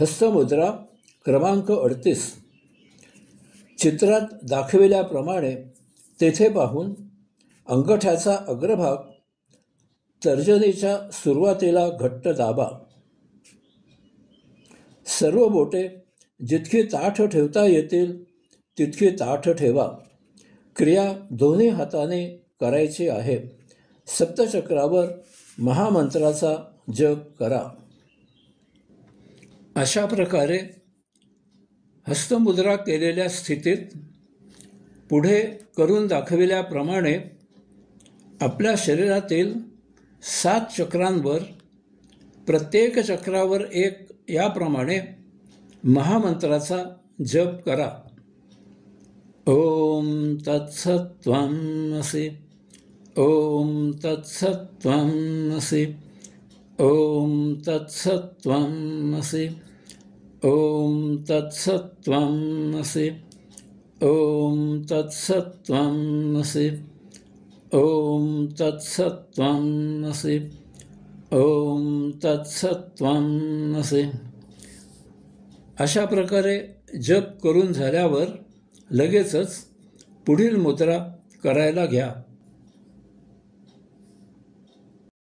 हस्तमुद्रा क्रमांक 38. चित्रात दाखविल्याप्रमाणे तेथे पाहून अंगठ्याचा अग्रभाग तर्जनीच्या सुरुवातीला घट्ट दाबा. सर्व बोटे जितकी ताठ ठेवता येतील तितकी ताठ ठेवा. क्रिया दोन्ही हाताने करायची आहे. सप्तचक्रावर महामंत्राचा जप करा. अशा प्रकारे हस्तमुद्रा केलेल्या स्थितीत पुढे करून दाखविल्याप्रमाणे आपल्या शरीरातील 7 चक्रांवर प्रत्येक चक्रावर एक याप्रमाणे महामंत्राचा जप करा. ओम तत्सत्त्वमसि. ओम तत्सत्त्वमसि. ओम तत्सत्त्वमसि. ओम तत्सत्त्वमसि. ओम तत्सत्त्वमसि. ओम तत्सत्त्वमसि. ओम तत्सत्त्वमसि. अशा प्रकारे जप करून झाल्यावर लगेचच पुढील मुद्रा करायला घ्या.